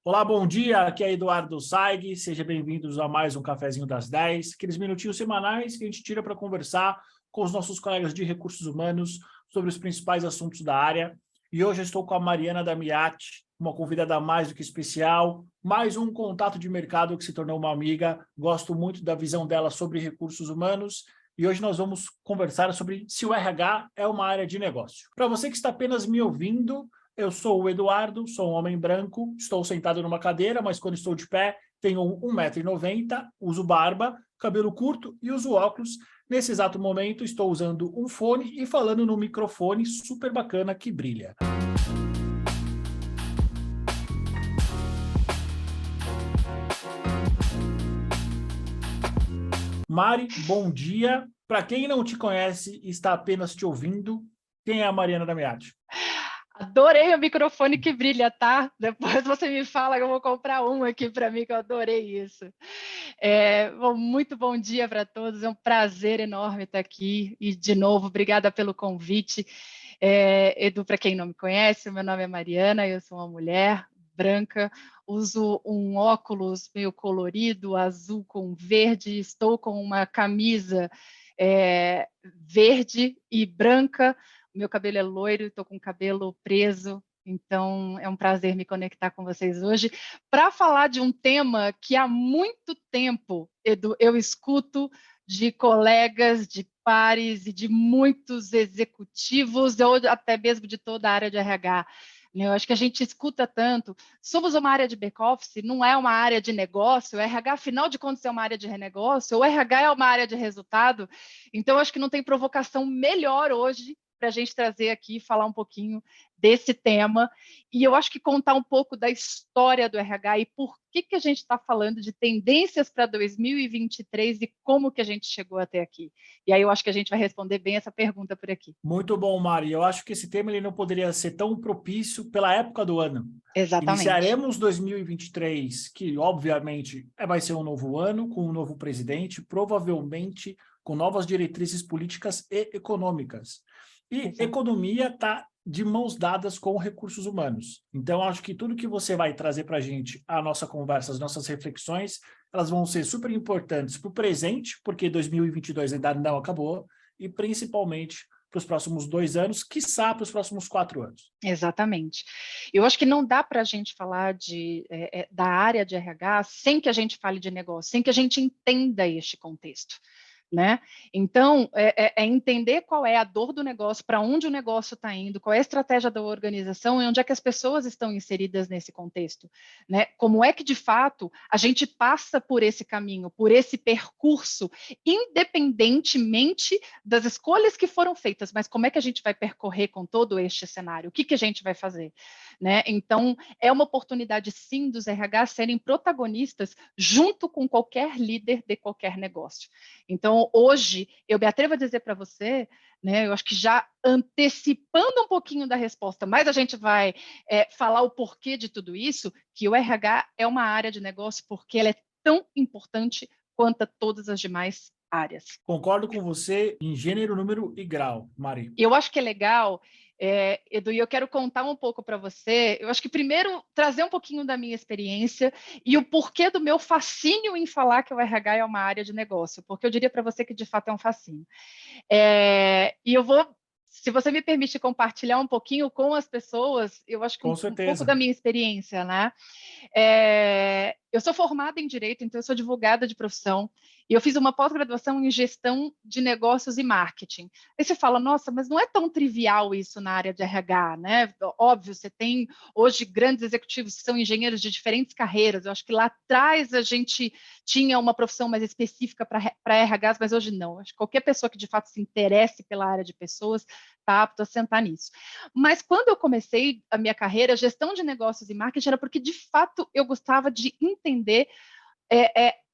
Olá, bom dia, aqui é Eduardo Saig, sejam bem-vindos a mais um Cafezinho das 10, aqueles minutinhos semanais que a gente tira para conversar com os nossos colegas de recursos humanos sobre os principais assuntos da área. E hoje eu estou com a Mariana Damiati, uma convidada mais do que especial, mais um contato de mercado que se tornou uma amiga, gosto muito da visão dela sobre recursos humanos. E hoje nós vamos conversar sobre se o RH é uma área de negócio. Para você que está apenas me ouvindo, eu sou o Eduardo, sou um homem branco, estou sentado numa cadeira, mas quando estou de pé, tenho 1,90 m, uso barba, cabelo curto e uso óculos. Nesse exato momento, estou usando um fone e falando no microfone super bacana que brilha. Mari, bom dia. Para quem não te conhece e está apenas te ouvindo, quem é a Mariana Damiati? Adorei o microfone que brilha, tá? Depois você me fala que eu vou comprar um aqui para mim, que eu adorei isso. Muito bom dia para todos, é um prazer enorme estar aqui. E, de novo, obrigada pelo convite. Edu, para quem não me conhece, meu nome é Mariana, eu sou uma mulher branca, uso um óculos meio colorido, azul com verde, estou com uma camisa verde e branca. Meu cabelo é loiro, estou com o cabelo preso, então é um prazer me conectar com vocês hoje para falar de um tema que há muito tempo, Edu, eu escuto de colegas, de pares e de muitos executivos, ou até mesmo de toda a área de RH. Eu acho que a gente escuta tanto, somos uma área de back-office, não é uma área de negócio, o RH, afinal de contas, é uma área de negócio, o RH é uma área de resultado, então acho que não tem provocação melhor hoje para a gente trazer aqui e falar um pouquinho desse tema. E eu acho que contar um pouco da história do RH e por que a gente está falando de tendências para 2023 e como que a gente chegou até aqui. E aí eu acho que a gente vai responder bem essa pergunta por aqui. Muito bom, Mari. Eu acho que esse tema ele não poderia ser tão propício pela época do ano. Exatamente. Iniciaremos 2023, que obviamente vai ser um novo ano, com um novo presidente, provavelmente com novas diretrizes políticas e econômicas. E Exato. economia está de mãos dadas com recursos humanos. Então, acho que tudo que você vai trazer para a gente, a nossa conversa, as nossas reflexões, elas vão ser super importantes para o presente, porque 2022 ainda não acabou, e principalmente para os próximos 2 anos, quiçá para os próximos 4 anos. Exatamente. Eu acho que não dá para a gente falar da área de RH sem que a gente fale de negócio, sem que a gente entenda este contexto. Né? Então, entender qual é a dor do negócio, para onde o negócio está indo, qual é a estratégia da organização e onde é que as pessoas estão inseridas nesse contexto. Né? Como é que, de fato, a gente passa por esse caminho, por esse percurso, independentemente das escolhas que foram feitas, mas como é que a gente vai percorrer com todo este cenário? O que a gente vai fazer? Né? Então, é uma oportunidade, sim, dos RH serem protagonistas junto com qualquer líder de qualquer negócio. Então, hoje, eu me atrevo a dizer para você, né, eu acho que já antecipando um pouquinho da resposta, mas a gente vai falar o porquê de tudo isso, que o RH é uma área de negócio porque ela é tão importante quanto todas as demais áreas. Concordo com você em gênero, número e grau, Mari. Eu acho que é legal, Edu, e eu quero contar um pouco para você. Eu acho que primeiro trazer um pouquinho da minha experiência e o porquê do meu fascínio em falar que o RH é uma área de negócio, porque eu diria para você que de fato é um fascínio. E eu vou, se você me permite compartilhar um pouquinho com as pessoas, eu acho que Com um pouco certeza. da minha experiência, né? Eu sou formada em Direito, então eu sou advogada de profissão, e eu fiz uma pós-graduação em Gestão de Negócios e Marketing. Aí você fala, nossa, mas não é tão trivial isso na área de RH, né? Óbvio, você tem hoje grandes executivos que são engenheiros de diferentes carreiras, eu acho que lá atrás a gente tinha uma profissão mais específica para RHs, mas hoje não. Acho que qualquer pessoa que de fato se interesse pela área de pessoas está apto a sentar nisso. Mas quando eu comecei a minha carreira, gestão de negócios e marketing era porque, de fato, eu gostava de entender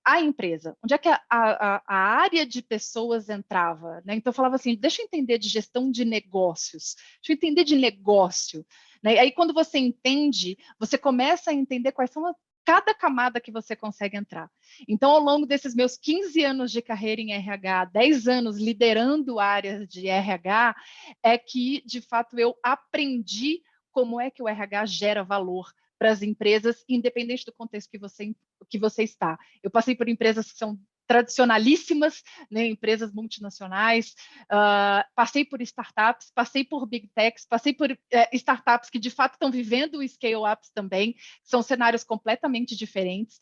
a empresa, onde é que a área de pessoas entrava. Né? Então, eu falava assim, deixa eu entender de gestão de negócios, deixa eu entender de negócio. Né? Aí, quando você entende, você começa a entender quais são cada camada que você consegue entrar. Então, ao longo desses meus 15 anos de carreira em RH, 10 anos liderando áreas de RH, é que, de fato, eu aprendi como é que o RH gera valor para as empresas, independente do contexto que você está. Eu passei por empresas que são tradicionalíssimas, né, empresas multinacionais, passei por startups, passei por big techs, passei por startups que de fato estão vivendo o scale-ups também, são cenários completamente diferentes.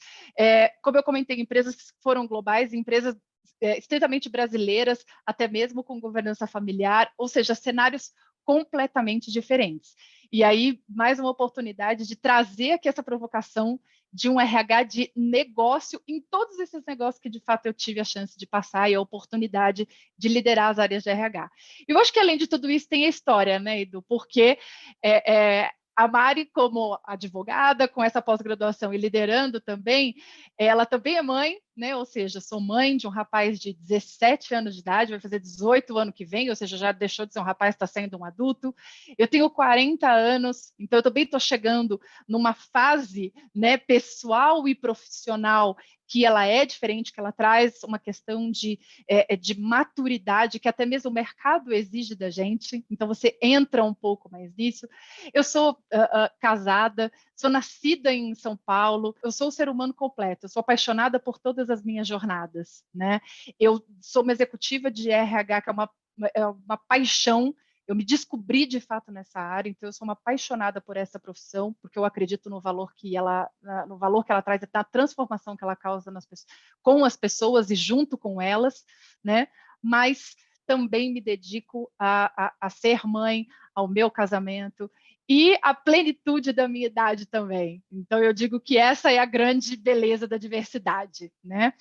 Como eu comentei, empresas que foram globais, empresas estritamente brasileiras, até mesmo com governança familiar, ou seja, cenários completamente diferentes. E aí, mais uma oportunidade de trazer aqui essa provocação de um RH de negócio em todos esses negócios que, de fato, eu tive a chance de passar e a oportunidade de liderar as áreas de RH. E eu acho que, além de tudo isso, tem a história, né, Edu? Porque a Mari, como advogada, com essa pós-graduação e liderando também, ela também é mãe, né? Ou seja, sou mãe de um rapaz de 17 anos de idade, vai fazer 18 ano que vem, ou seja, já deixou de ser um rapaz, está sendo um adulto. Eu tenho 40 anos, então eu também estou chegando numa fase, né, pessoal e profissional que ela é diferente, que ela traz uma questão de maturidade que até mesmo o mercado exige da gente, então você entra um pouco mais nisso. Eu sou casada, sou nascida em São Paulo, eu sou um ser humano completo, eu sou apaixonada por todas as minhas jornadas, né? Eu sou uma executiva de RH, que é uma paixão. Eu me descobri de fato nessa área, então eu sou uma apaixonada por essa profissão, porque eu acredito no valor que ela traz, na transformação que ela causa com as pessoas e junto com elas, né? Mas também me dedico a ser mãe, ao meu casamento e à plenitude da minha idade também. Então eu digo que essa é a grande beleza da diversidade, né?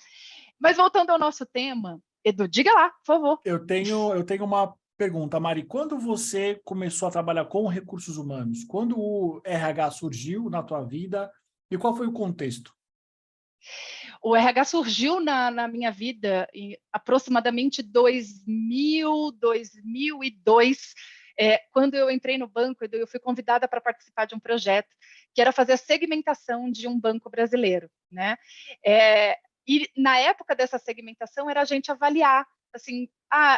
Mas voltando ao nosso tema, Edu, diga lá, por favor. Eu tenho uma pergunta, Mari. Quando você começou a trabalhar com recursos humanos? Quando o RH surgiu na tua vida e qual foi o contexto? O RH surgiu na minha vida em aproximadamente 2002, quando eu entrei no banco, eu fui convidada para participar de um projeto que era fazer a segmentação de um banco brasileiro, né? E na época dessa segmentação era a gente avaliar, assim,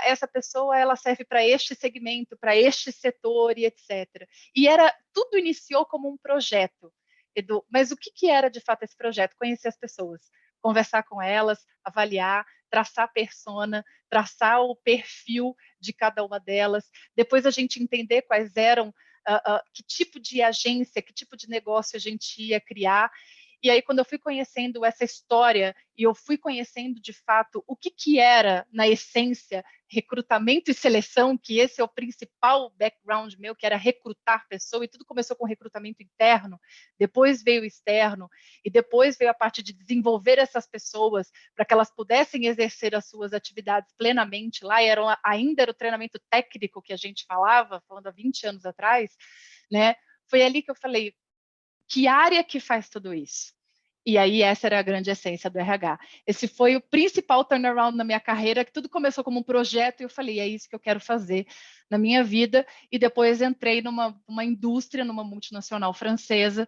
essa pessoa ela serve para este segmento, para este setor e etc. E tudo iniciou como um projeto, Edu, mas o que era de fato esse projeto? Conhecer as pessoas, conversar com elas, avaliar, traçar a persona, traçar o perfil de cada uma delas, depois a gente entender quais eram, que tipo de agência, que tipo de negócio a gente ia criar. E aí, quando eu fui conhecendo essa história e eu fui conhecendo, de fato, o que era, na essência, recrutamento e seleção, que esse é o principal background meu, que era recrutar pessoas, e tudo começou com recrutamento interno, depois veio o externo, e depois veio a parte de desenvolver essas pessoas para que elas pudessem exercer as suas atividades plenamente lá, e ainda era o treinamento técnico que a gente falando há 20 anos atrás, né? Foi ali que eu falei, que área que faz tudo isso? E aí essa era a grande essência do RH. Esse foi o principal turnaround na minha carreira, que tudo começou como um projeto e eu falei, é isso que eu quero fazer na minha vida. E depois entrei numa indústria, numa multinacional francesa,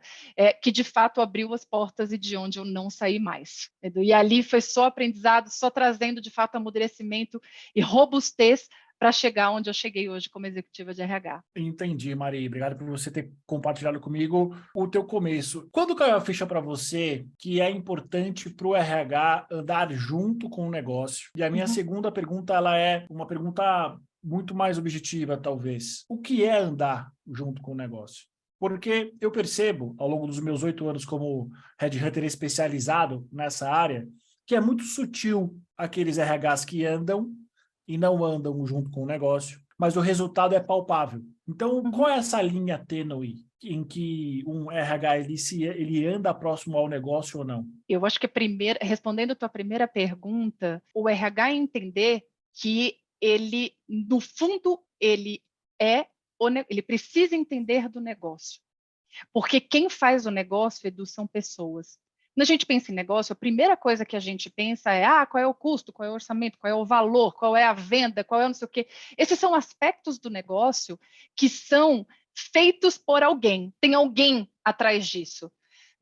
que de fato abriu as portas e de onde eu não saí mais. E ali foi só aprendizado, só trazendo de fato amadurecimento e robustez para chegar onde eu cheguei hoje como executiva de RH. Entendi, Mari. Obrigado por você ter compartilhado comigo o teu começo. Quando caiu a ficha para você que é importante para o RH andar junto com o negócio? E a minha segunda pergunta, ela é uma pergunta muito mais objetiva, talvez. O que é andar junto com o negócio? Porque eu percebo, ao longo dos meus 8 anos como headhunter especializado nessa área, que é muito sutil aqueles RHs que andam e não andam junto com o negócio, mas o resultado é palpável. Então, qual é essa linha tênue em que um RH ele anda próximo ao negócio ou não? Eu acho que respondendo a tua primeira pergunta, o RH entender que ele, no fundo, ele precisa entender do negócio. Porque quem faz o negócio, Edu, são pessoas. Quando a gente pensa em negócio, a primeira coisa que a gente pensa é qual é o custo, qual é o orçamento, qual é o valor, qual é a venda, qual é não sei o quê. Esses são aspectos do negócio que são feitos por alguém. Tem alguém atrás disso.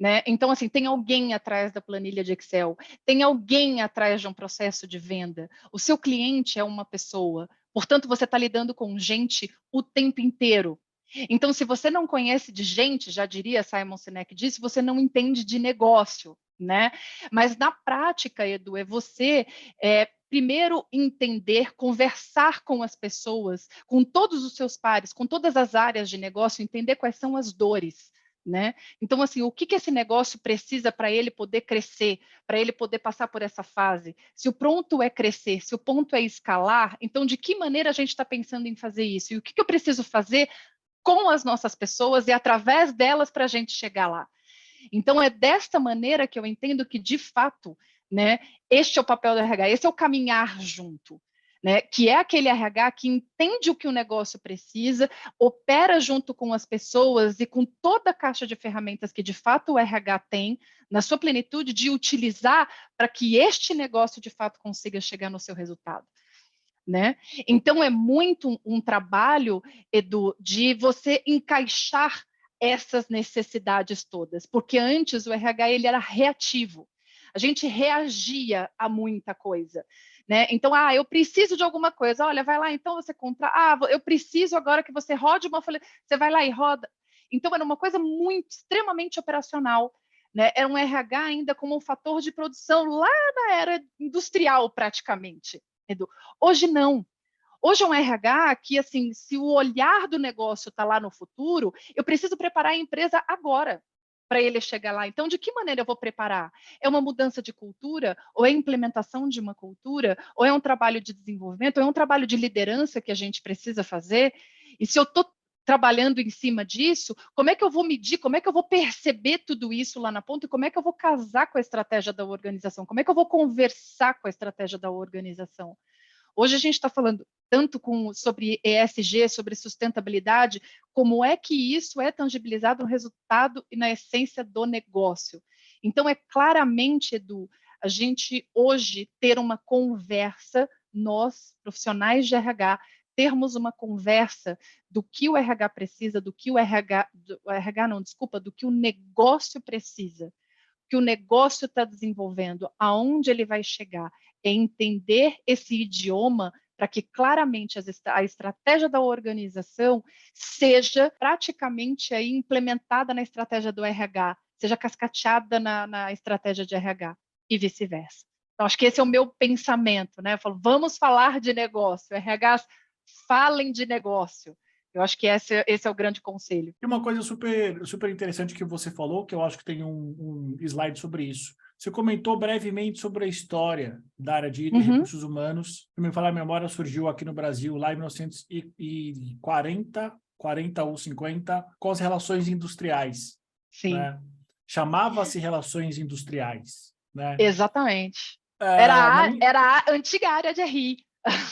Né? Então, assim, tem alguém atrás da planilha de Excel, tem alguém atrás de um processo de venda. O seu cliente é uma pessoa, portanto, você está lidando com gente o tempo inteiro. Então, se você não conhece de gente, já diria Simon Sinek disse, você não entende de negócio, né? Mas na prática, Edu, é você primeiro entender, conversar com as pessoas, com todos os seus pares, com todas as áreas de negócio, entender quais são as dores, né? Então, assim, o que esse negócio precisa para ele poder crescer, para ele poder passar por essa fase? Se o ponto é crescer, se o ponto é escalar, então de que maneira a gente está pensando em fazer isso? E o que eu preciso fazer com as nossas pessoas e através delas para a gente chegar lá? Então, é desta maneira que eu entendo que, de fato, né, este é o papel do RH, esse é o caminhar junto. Né, que é aquele RH que entende o que o negócio precisa, opera junto com as pessoas e com toda a caixa de ferramentas que de fato o RH tem, na sua plenitude, de utilizar para que este negócio de fato consiga chegar no seu resultado. Né? Então, é muito um trabalho, Edu, de você encaixar essas necessidades todas, porque antes o RH ele era reativo, a gente reagia a muita coisa. Né? Então, eu preciso de alguma coisa. Olha, vai lá, então você compra. Eu preciso agora que você rode uma folha. Você vai lá e roda. Então, era uma coisa muito, extremamente operacional. Né? Era um RH ainda como um fator de produção lá na era industrial, praticamente. Edu. Hoje, não. Hoje é um RH que, assim, se o olhar do negócio está lá no futuro, eu preciso preparar a empresa agora para ele chegar lá. Então, de que maneira eu vou preparar? É uma mudança de cultura? Ou é a implementação de uma cultura? Ou é um trabalho de desenvolvimento? Ou é um trabalho de liderança que a gente precisa fazer? E se eu estou trabalhando em cima disso, como é que eu vou medir, como é que eu vou perceber tudo isso lá na ponta e como é que eu vou casar com a estratégia da organização? Como é que eu vou conversar com a estratégia da organização? Hoje a gente está falando tanto sobre ESG, sobre sustentabilidade, como é que isso é tangibilizado no resultado e na essência do negócio. Então, é claramente, Edu, a gente hoje ter uma conversa, nós, profissionais de RH, termos uma conversa do que o RH precisa, do que o do que o negócio precisa, que o negócio está desenvolvendo, aonde ele vai chegar, é entender esse idioma para que claramente a estratégia da organização seja praticamente aí implementada na estratégia do RH, seja cascateada na estratégia de RH e vice-versa. Então, acho que esse é o meu pensamento, né? Eu falo, vamos falar de negócio, RHs falem de negócio. Eu acho que esse é o grande conselho. E uma coisa super, super interessante que você falou, que eu acho que tem um slide sobre isso. Você comentou brevemente sobre a história da área de recursos humanos. Se me falar a memória, surgiu aqui no Brasil lá em 1940, 40 ou 50, com as relações industriais. Sim. Né? Chamava-se relações industriais. Né? Exatamente. Era a antiga área de RI.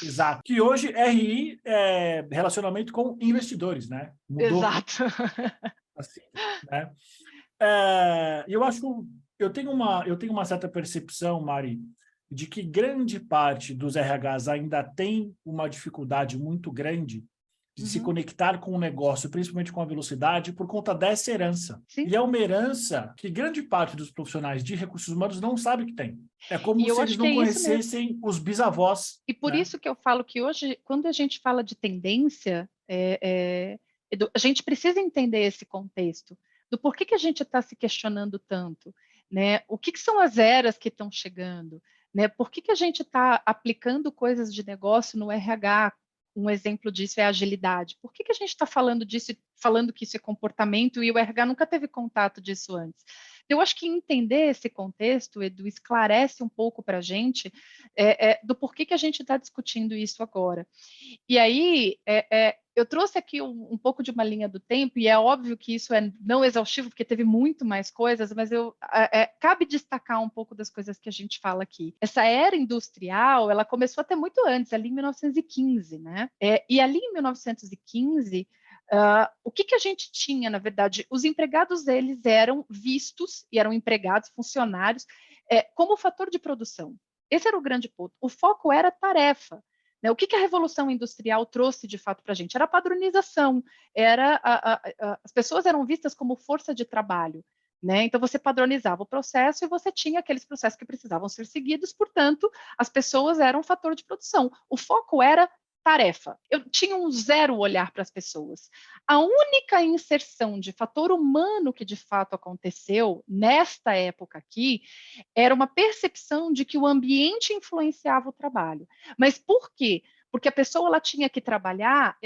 Exato. Que hoje RI é relacionamento com investidores, né? Mudou. Exato. Assim, né? Eu tenho uma certa percepção, Mari, de que grande parte dos RHs ainda tem uma dificuldade muito grande de se conectar com o negócio, principalmente com a velocidade, por conta dessa herança. Sim. E é uma herança que grande parte dos profissionais de recursos humanos não sabe que tem. É como se eles não conhecessem os bisavós. E por isso que eu falo que hoje, quando a gente fala de tendência, a gente precisa entender esse contexto do porquê que a gente está se questionando tanto, né? O que são as eras que estão chegando, né? Por que a gente está aplicando coisas de negócio no RH? Um exemplo disso é a agilidade. Por que a gente está falando disso, falando que isso é comportamento e o RH nunca teve contato disso antes? Eu acho que entender esse contexto, Edu, esclarece um pouco para a gente do porquê que a gente está discutindo isso agora. E aí, eu trouxe aqui um pouco de uma linha do tempo, e é óbvio que isso é não exaustivo, porque teve muito mais coisas, mas cabe destacar um pouco das coisas que a gente fala aqui. Essa era industrial, ela começou até muito antes, ali em 1915, né? E ali em 1915, o que a gente tinha, na verdade? Os empregados, eles eram vistos, e eram empregados, funcionários, como fator de produção. Esse era o grande ponto. O foco era tarefa. Né? O que a Revolução Industrial trouxe, de fato, para a gente? Era a padronização, as pessoas eram vistas como força de trabalho. Né? Então, você padronizava o processo e você tinha aqueles processos que precisavam ser seguidos, portanto, as pessoas eram um fator de produção. O foco era tarefa. Eu tinha um zero olhar para as pessoas. A única inserção de fator humano que de fato aconteceu nesta época aqui era uma percepção de que o ambiente influenciava o trabalho. Mas por quê? Porque a pessoa ela tinha que trabalhar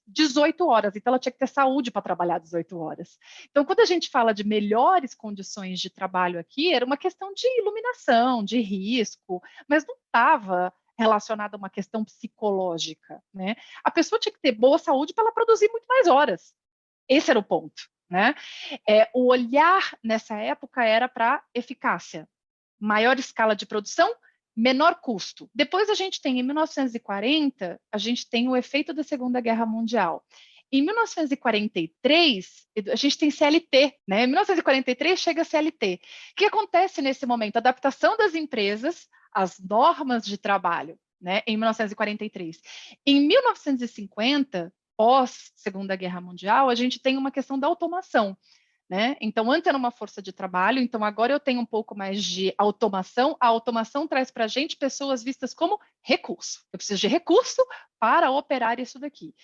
18 horas, então ela tinha que ter saúde para trabalhar 18 horas. Então, quando a gente fala de melhores condições de trabalho aqui, era uma questão de iluminação, de risco, mas não estava relacionada a uma questão psicológica, né? A pessoa tinha que ter boa saúde para ela produzir muito mais horas. Esse era o ponto, né? O olhar nessa época era para eficácia, maior escala de produção, menor custo. Depois a gente tem, em 1940, a gente tem o efeito da Segunda Guerra Mundial. Em 1943, a gente tem CLT, né? Em 1943 chega a CLT. O que acontece nesse momento? Adaptação das empresas às normas de trabalho, né? Em 1943. Em 1950, pós Segunda Guerra Mundial, a gente tem uma questão da automação. Né? Então, antes era uma força de trabalho, então agora eu tenho um pouco mais de automação. A automação traz para a gente pessoas vistas como recurso. Eu preciso de recurso para operar isso daqui.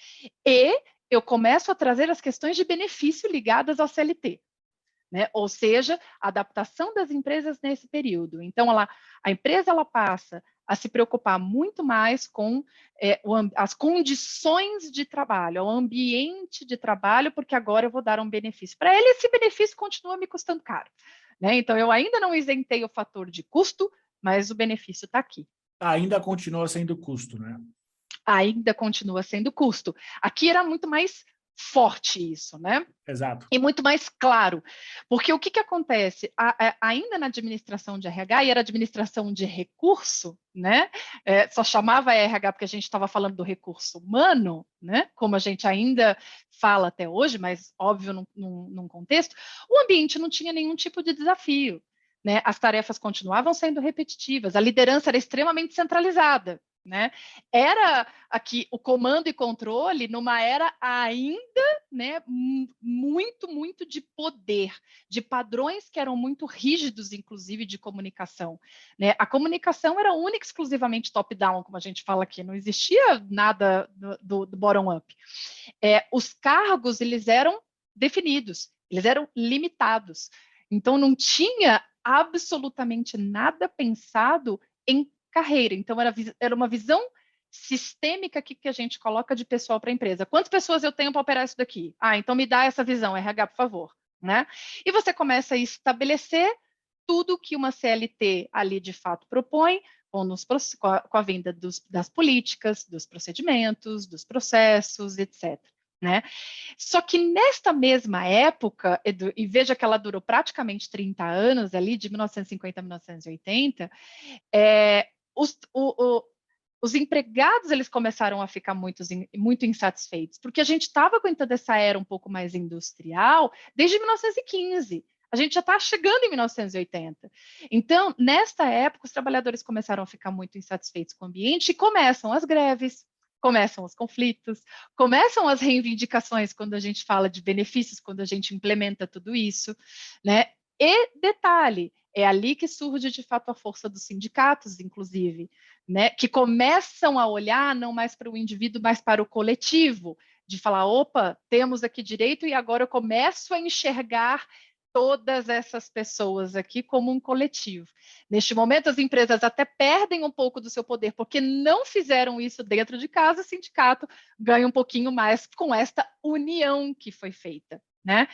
E eu começo a trazer as questões de benefício ligadas ao CLT. Né? Ou seja, a adaptação das empresas nesse período. Então, a empresa ela passa a se preocupar muito mais com as condições de trabalho, o ambiente de trabalho, porque agora eu vou dar um benefício. Para ele, esse benefício continua me custando caro. Né? Então, eu ainda não isentei o fator de custo, mas o benefício está aqui. Ainda continua sendo custo, né? Ainda continua sendo custo. Aqui era muito mais forte isso, né? Exato. E muito mais claro. Porque o que acontece? Ainda na administração de RH, e era administração de recurso, né? Só chamava RH porque a gente estava falando do recurso humano, né? Como a gente ainda fala até hoje, mas óbvio num contexto, o ambiente não tinha nenhum tipo de desafio. Né? As tarefas continuavam sendo repetitivas, a liderança era extremamente centralizada. Né? Era aqui o comando e controle numa era ainda, né, muito de poder, de padrões que eram muito rígidos, inclusive de comunicação. Né? A comunicação era única exclusivamente top-down, como a gente fala aqui, não existia nada do bottom-up. Os cargos eles eram definidos, eles eram limitados. Então não tinha absolutamente nada pensado em carreira. Então, era uma visão sistêmica que a gente coloca de pessoal para a empresa. Quantas pessoas eu tenho para operar isso daqui? Então me dá essa visão, RH, por favor. Né? E você começa a estabelecer tudo que uma CLT ali de fato propõe, com a vinda das políticas, dos procedimentos, dos processos, etc. Né? Só que nesta mesma época, e veja que ela durou praticamente 30 anos, ali de 1950 a 1980, os empregados eles começaram a ficar muito insatisfeitos, porque a gente estava aguentando essa era um pouco mais industrial desde 1915. A gente já está chegando em 1980. Então, nesta época, os trabalhadores começaram a ficar muito insatisfeitos com o ambiente e começam as greves, começam os conflitos, começam as reivindicações quando a gente fala de benefícios, quando a gente implementa tudo isso, né? E detalhe, é ali que surge de fato a força dos sindicatos, inclusive, né? Que começam a olhar não mais para o indivíduo, mas para o coletivo, de falar, opa, temos aqui direito e agora eu começo a enxergar todas essas pessoas aqui como um coletivo. Neste momento, as empresas até perdem um pouco do seu poder, porque não fizeram isso dentro de casa, o sindicato ganha um pouquinho mais com esta união que foi feita. Né?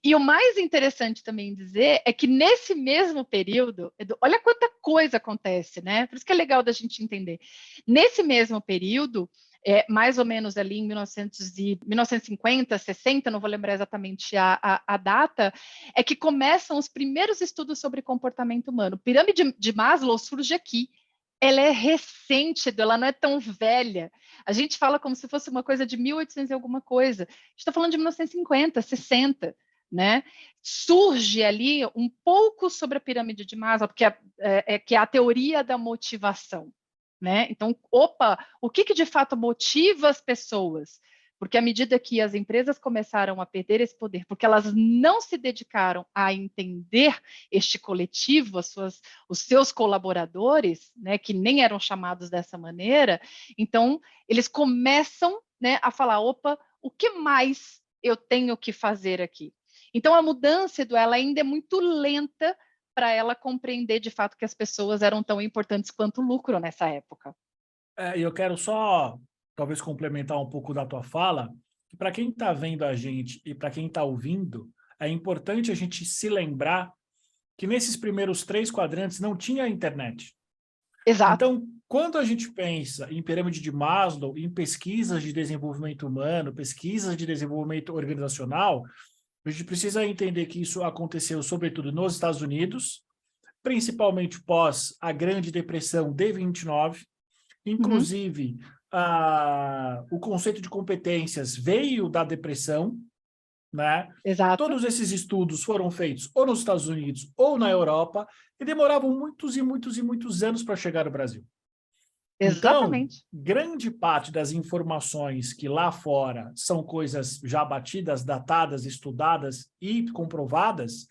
E o mais interessante também dizer é que nesse mesmo período, olha quanta coisa acontece, né? Por isso que é legal da gente entender. Nesse mesmo período, mais ou menos ali em 1950, 60, não vou lembrar exatamente a data, é que começam os primeiros estudos sobre comportamento humano. Pirâmide de Maslow surge aqui. Ela é recente, ela não é tão velha. A gente fala como se fosse uma coisa de 1800 e alguma coisa. A gente está falando de 1950, 60, né? Surge ali um pouco sobre a pirâmide de Maslow, porque que é a teoria da motivação. Né? Então, opa, o que de fato motiva as pessoas? Porque à medida que as empresas começaram a perder esse poder, porque elas não se dedicaram a entender este coletivo, os seus colaboradores, né, que nem eram chamados dessa maneira, então eles começam, né, a falar, opa, o que mais eu tenho que fazer aqui? Então a mudança, Edu, ela ainda é muito lenta para ela compreender de fato que as pessoas eram tão importantes quanto o lucro nessa época. E eu quero só, talvez, complementar um pouco da tua fala, que para quem está vendo a gente e para quem está ouvindo, é importante a gente se lembrar que nesses primeiros 3 quadrantes não tinha internet. Exato. Então, quando a gente pensa em pirâmide de Maslow, em pesquisas de desenvolvimento humano, pesquisas de desenvolvimento organizacional, a gente precisa entender que isso aconteceu, sobretudo, nos Estados Unidos, principalmente pós a Grande Depressão de 29. Uhum. Inclusive, o conceito de competências veio da depressão, né? Exato. Todos esses estudos foram feitos ou nos Estados Unidos ou na Europa e demoravam muitos e muitos e muitos anos para chegar no Brasil. Então, Exatamente. grande parte das informações que lá fora são coisas já batidas, datadas, estudadas e comprovadas,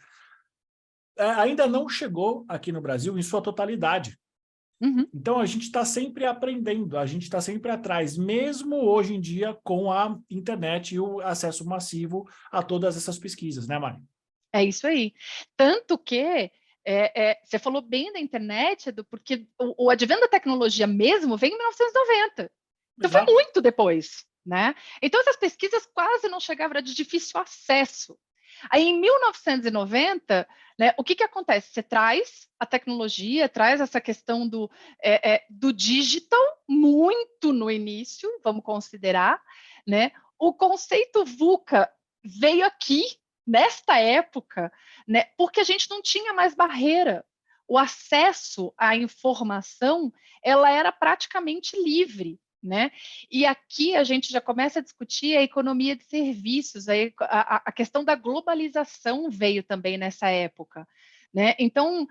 ainda não chegou aqui no Brasil em sua totalidade. Uhum. Então, a gente está sempre aprendendo, a gente está sempre atrás, mesmo hoje em dia com a internet e o acesso massivo a todas essas pesquisas, né, Mari? É isso aí. Tanto que você falou bem da internet, Edu, porque o advento da tecnologia mesmo vem em 1990. Então foi Exato. muito depois, né? Então essas pesquisas quase não chegavam, era de difícil acesso. Aí em 1990, né, o que acontece? Você traz a tecnologia, traz essa questão do digital muito no início, vamos considerar, né? O conceito VUCA veio aqui nesta época, né, porque a gente não tinha mais barreira. O acesso à informação, ela era praticamente livre, né? E aqui a gente já começa a discutir a economia de serviços, a questão da globalização veio também nessa época. Né? Então,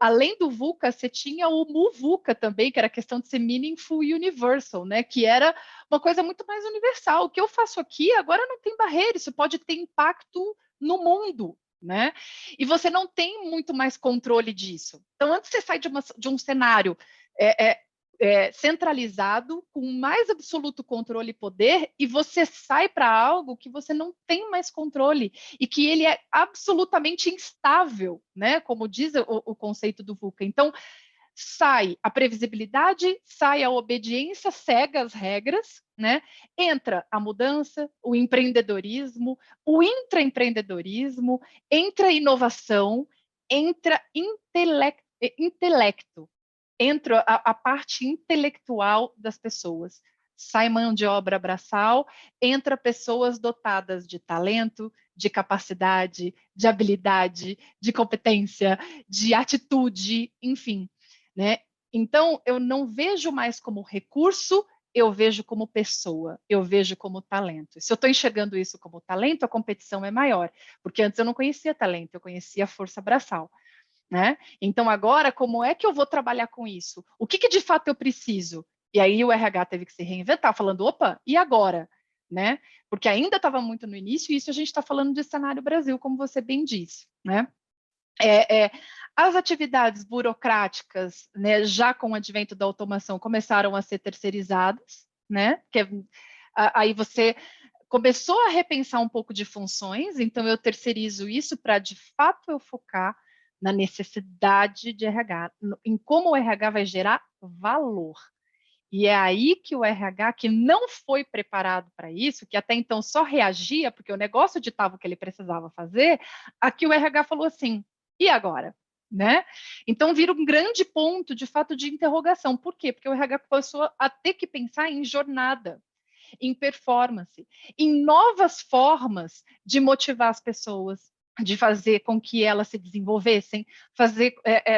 além do VUCA, você tinha o MUVUCA também, que era a questão de ser meaningful universal, né? Que era uma coisa muito mais universal. O que eu faço aqui agora não tem barreira, isso pode ter impacto no mundo, né? E você não tem muito mais controle disso. Então, antes você sai de um cenário centralizado, com mais absoluto controle e poder, e você sai para algo que você não tem mais controle e que ele é absolutamente instável, né? Como diz o conceito do VUCA. Então, sai a previsibilidade, sai a obediência cega às regras, né? Entra a mudança, o empreendedorismo, o intraempreendedorismo, entra a inovação, entra intelecto, entra a parte intelectual das pessoas. Sai mão de obra braçal, entra pessoas dotadas de talento, de capacidade, de habilidade, de competência, de atitude, enfim, né? Então, eu não vejo mais como recurso, eu vejo como pessoa, eu vejo como talento. Se eu estou enxergando isso como talento, a competição é maior, porque antes eu não conhecia talento, eu conhecia força braçal. Né? Então, agora, como é que eu vou trabalhar com isso? O que de fato eu preciso? E aí o RH teve que se reinventar, falando, opa, e agora? Né? Porque ainda estava muito no início, e isso a gente está falando de cenário Brasil, como você bem disse. Né? As atividades burocráticas, né, já com o advento da automação, começaram a ser terceirizadas, né? Aí você começou a repensar um pouco de funções, então eu terceirizo isso para, de fato, eu focar na necessidade de RH, em como o RH vai gerar valor. E é aí que o RH, que não foi preparado para isso, que até então só reagia, porque o negócio ditava o que ele precisava fazer, aqui o RH falou assim, e agora? Né? Então vira um grande ponto, de fato, de interrogação. Por quê? Porque o RH começou a ter que pensar em jornada, em performance, em novas formas de motivar as pessoas, de fazer com que elas se desenvolvessem, fazer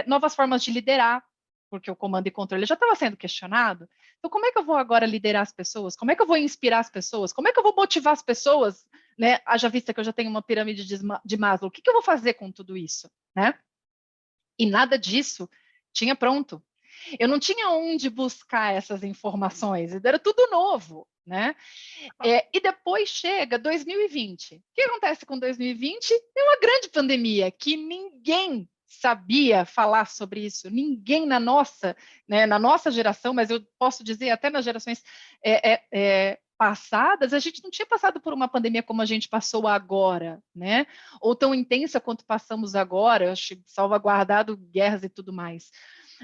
novas formas de liderar, porque o comando e controle já estava sendo questionado. Então, como é que eu vou agora liderar as pessoas? Como é que eu vou inspirar as pessoas? Como é que eu vou motivar as pessoas? Né? Haja vista que eu já tenho uma pirâmide de Maslow, o que eu vou fazer com tudo isso? Né? E nada disso tinha pronto. Eu não tinha onde buscar essas informações, era tudo novo. né? E depois chega 2020. O que acontece com 2020? É uma grande pandemia que ninguém sabia falar sobre isso, ninguém na nossa, né, na nossa geração, mas eu posso dizer até nas gerações passadas, a gente não tinha passado por uma pandemia como a gente passou agora, né? Ou tão intensa quanto passamos agora, acho, salvaguardado guerras e tudo mais.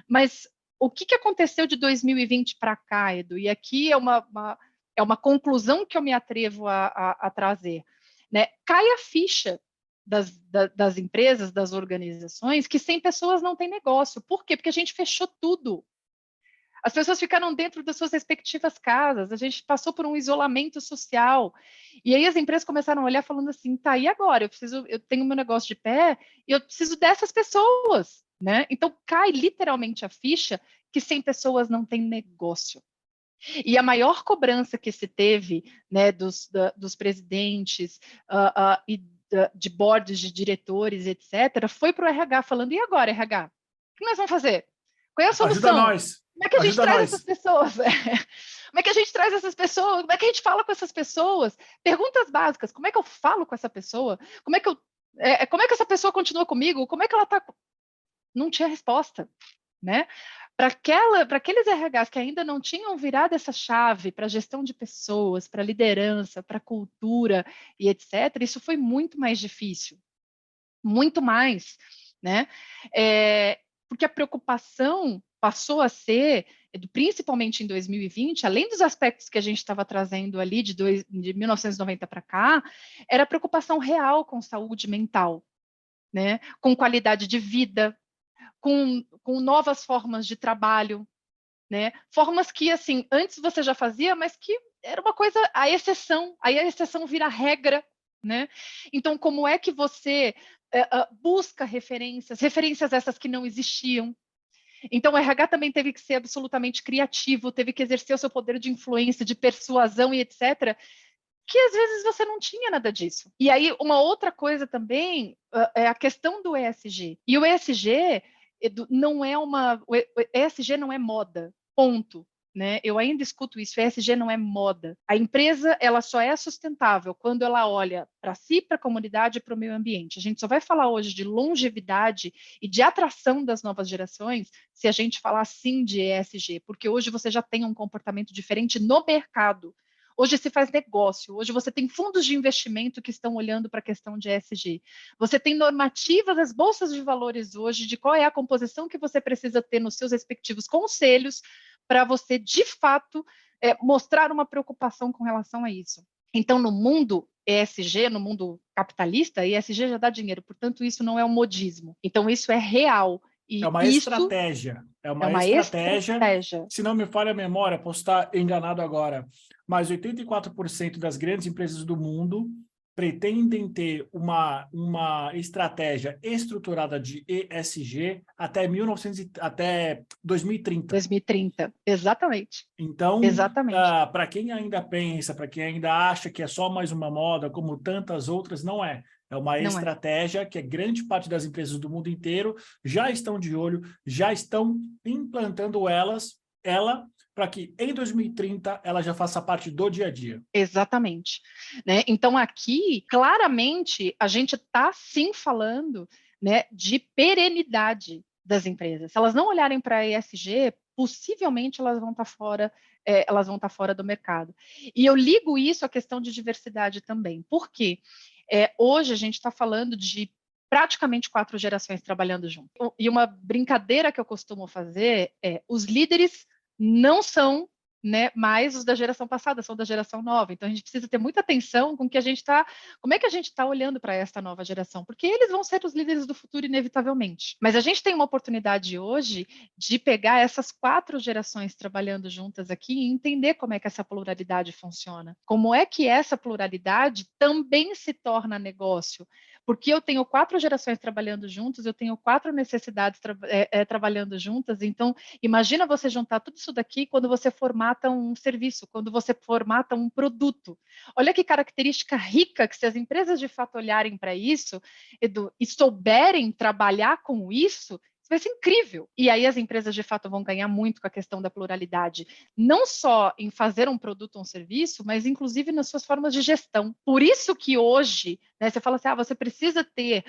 Mas o que aconteceu de 2020 para cá, Edu? E aqui é uma conclusão que eu me atrevo a trazer. Né? Cai a ficha das empresas, das organizações, que sem pessoas não tem negócio. Por quê? Porque a gente fechou tudo. As pessoas ficaram dentro das suas respectivas casas, a gente passou por um isolamento social. E aí as empresas começaram a olhar falando assim, tá, e agora? Eu tenho meu negócio de pé e eu preciso dessas pessoas, né? Então cai literalmente a ficha que sem pessoas não tem negócio. E a maior cobrança que se teve, né, dos presidentes e de boards de diretores, etc., foi para o RH falando, e agora, RH? O que nós vamos fazer? Qual é a Ajuda solução? nós. Como é que a gente Ajuda traz nós. essas pessoas? Como é que a gente traz essas pessoas? Como é que a gente fala com essas pessoas? Perguntas básicas. Como é que eu falo com essa pessoa? Como é que essa pessoa continua comigo? Como é que ela está? Não tinha resposta, né? Para aqueles RHs que ainda não tinham virado essa chave para gestão de pessoas, para liderança, para cultura e etc., isso foi muito mais difícil. Muito mais, né? Porque a preocupação passou a ser, principalmente em 2020, além dos aspectos que a gente estava trazendo ali de 1990 para cá, era a preocupação real com saúde mental, né? Com qualidade de vida, com novas formas de trabalho, né? Formas que, assim, antes você já fazia, mas que era uma coisa, aí a exceção vira regra, né? Então, como é que você busca referências essas que não existiam? Então, o RH também teve que ser absolutamente criativo, teve que exercer o seu poder de influência, de persuasão e etc., que às vezes você não tinha nada disso. E aí, uma outra coisa também é a questão do ESG. E o ESG não é o ESG não é moda, ponto. Né? Eu ainda escuto isso, o ESG não é moda. A empresa ela só é sustentável quando ela olha para si, para a comunidade e para o meio ambiente. A gente só vai falar hoje de longevidade e de atração das novas gerações se a gente falar sim de ESG, porque hoje você já tem um comportamento diferente no mercado. Hoje se faz negócio, hoje você tem fundos de investimento que estão olhando para a questão de ESG. Você tem normativas das bolsas de valores hoje de qual é a composição que você precisa ter nos seus respectivos conselhos para você, de fato, mostrar uma preocupação com relação a isso. Então, no mundo ESG, no mundo capitalista, ESG já dá dinheiro, portanto, isso não é um modismo. Então, isso é real. É E uma isso estratégia. É é uma uma estratégia. estratégia. Se não me falha a memória, posso estar enganado agora, mas 84% das grandes empresas do mundo pretendem ter uma estratégia estruturada de ESG até 2030. 2030, exatamente. Então, Exatamente. para quem ainda pensa, para quem ainda acha que é só mais uma moda, como tantas outras, não é. É uma Não é. estratégia que a grande parte das empresas do mundo inteiro já estão de olho, já estão implantando ela para que em 2030 ela já faça parte do dia a dia. Exatamente. Né? Então, aqui, claramente, a gente está sim falando, né, de perenidade das empresas. Se elas não olharem para a ESG, possivelmente elas vão estar fora, elas vão estar fora do mercado. E eu ligo isso à questão de diversidade também. Por quê? Hoje a gente está falando de praticamente 4 gerações trabalhando junto. E uma brincadeira que eu costumo fazer é: os líderes não são, né, mais os da geração passada, são da geração nova. Então a gente precisa ter muita atenção com que a gente está, como é que a gente está olhando para esta nova geração, porque eles vão ser os líderes do futuro inevitavelmente. Mas a gente tem uma oportunidade hoje de pegar essas 4 gerações trabalhando juntas aqui e entender como é que essa pluralidade funciona. Como é que essa pluralidade também se torna negócio? Porque eu tenho 4 gerações trabalhando juntas, eu tenho 4 necessidades trabalhando juntas, então imagina você juntar tudo isso daqui quando você formata um serviço, quando você formata um produto. Olha que característica rica que se as empresas de fato olharem para isso, Edu, e souberem trabalhar com isso vai ser incrível. E aí as empresas, de fato, vão ganhar muito com a questão da pluralidade, não só em fazer um produto ou um serviço, mas inclusive nas suas formas de gestão. Por isso que hoje, né, você fala assim, você precisa ter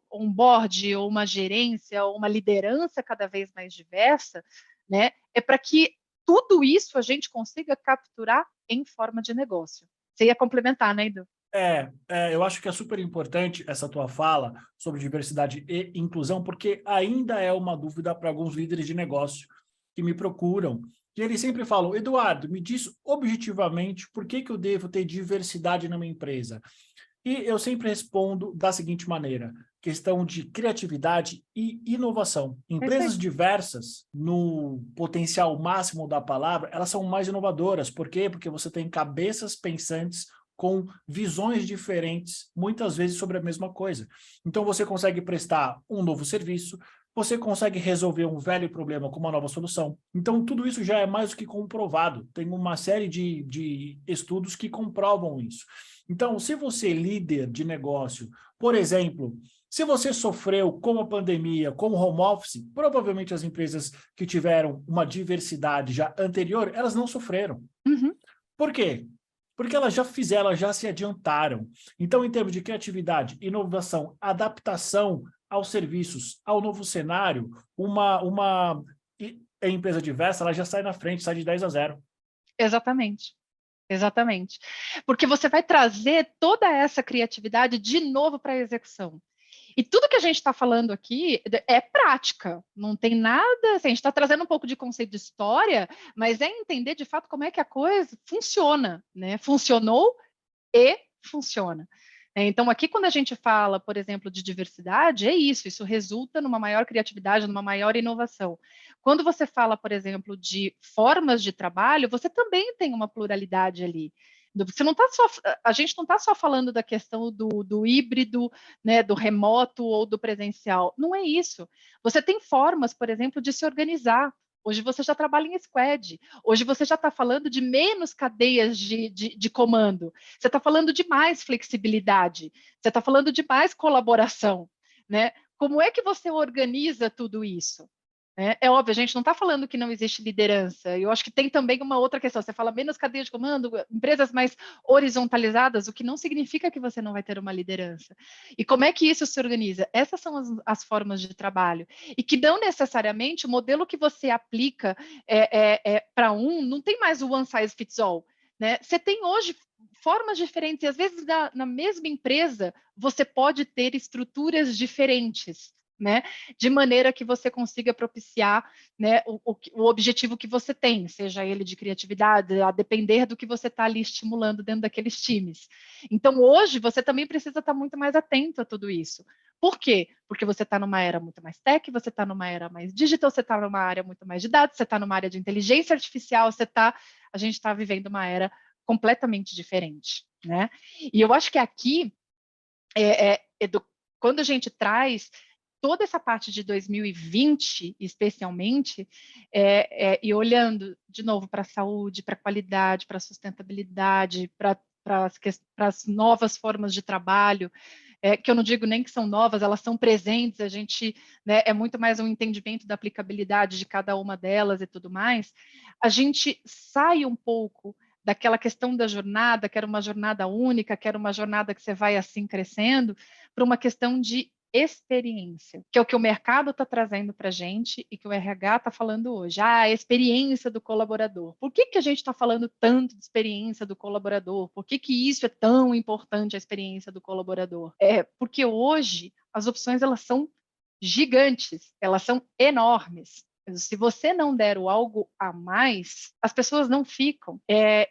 um board ou uma gerência ou uma liderança cada vez mais diversa, né? É para que tudo isso a gente consiga capturar em forma de negócio. Você ia complementar, né, Edu? Eu acho que é super importante essa tua fala sobre diversidade e inclusão, porque ainda é uma dúvida para alguns líderes de negócio que me procuram. E eles sempre falam, Eduardo, me diz objetivamente por que eu devo ter diversidade na minha empresa. E eu sempre respondo da seguinte maneira, questão de criatividade e inovação. É isso aí. Empresas diversas, no potencial máximo da palavra, elas são mais inovadoras. Por quê? Porque você tem cabeças pensantes com visões diferentes, muitas vezes sobre a mesma coisa. Então, você consegue prestar um novo serviço, você consegue resolver um velho problema com uma nova solução. Então, tudo isso já é mais do que comprovado. Tem uma série de estudos que comprovam isso. Então, se você é líder de negócio, por exemplo, se você sofreu com a pandemia, com o home office, provavelmente as empresas que tiveram uma diversidade já anterior, elas não sofreram. Uhum. Por quê? Porque elas já fizeram, elas já se adiantaram. Então, em termos de criatividade, inovação, adaptação aos serviços, ao novo cenário, uma empresa diversa, ela já sai na frente, sai de 10-0. Exatamente. Exatamente. Porque você vai trazer toda essa criatividade de novo para a execução. E tudo que a gente está falando aqui é prática, não tem nada, assim, a gente está trazendo um pouco de conceito de história, mas é entender de fato como é que a coisa funciona, né? Funcionou e funciona. Então, aqui, quando a gente fala, por exemplo, de diversidade, é isso resulta numa maior criatividade, numa maior inovação. Quando você fala, por exemplo, de formas de trabalho, você também tem uma pluralidade ali. Você não tá só, a gente não está só falando da questão do híbrido, né, do remoto ou do presencial. Não é isso. Você tem formas, por exemplo, de se organizar. Hoje você já trabalha em squad. Hoje você já está falando de menos cadeias de comando. Você está falando de mais flexibilidade. Você está falando de mais colaboração. Né? Como é que você organiza tudo isso? É óbvio, a gente não está falando que não existe liderança. Eu acho que tem também uma outra questão. Você fala menos cadeia de comando, empresas mais horizontalizadas, o que não significa que você não vai ter uma liderança. E como é que isso se organiza? Essas são as formas de trabalho. E que não necessariamente o modelo que você aplica para não tem mais o one size fits all. Né? Você tem hoje formas diferentes, e às vezes na mesma empresa você pode ter estruturas diferentes. Né, de maneira que você consiga propiciar, né, o objetivo que você tem, seja ele de criatividade, a depender do que você está ali estimulando dentro daqueles times. Então, hoje, você também precisa estar muito mais atento a tudo isso. Por quê? Porque você está numa era muito mais tech, você está numa era mais digital, você está numa área muito mais de dados, você está numa área de inteligência artificial, a gente está vivendo uma era completamente diferente. Né? E eu acho que aqui, quando a gente traz toda essa parte de 2020, especialmente, e olhando de novo para a saúde, para a qualidade, para a sustentabilidade, para as novas formas de trabalho, que eu não digo nem que são novas, elas são presentes, a gente, né, é muito mais um entendimento da aplicabilidade de cada uma delas e tudo mais, a gente sai um pouco daquela questão da jornada, que era uma jornada única, que era uma jornada que você vai assim crescendo, para uma questão de experiência, que é o que o mercado está trazendo para a gente e que o RH está falando hoje. A experiência do colaborador. Por que a gente está falando tanto de experiência do colaborador? Por que isso é tão importante, a experiência do colaborador? Porque hoje as opções elas são gigantes, elas são enormes. Se você não der o algo a mais, as pessoas não ficam.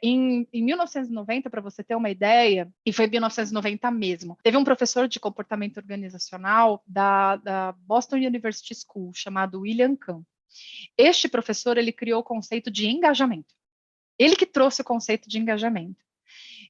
Em 1990, para você ter uma ideia, e foi em 1990 mesmo, teve um professor de comportamento organizacional da Boston University School, chamado William Kahn. Este professor, ele criou o conceito de engajamento. Ele que trouxe o conceito de engajamento.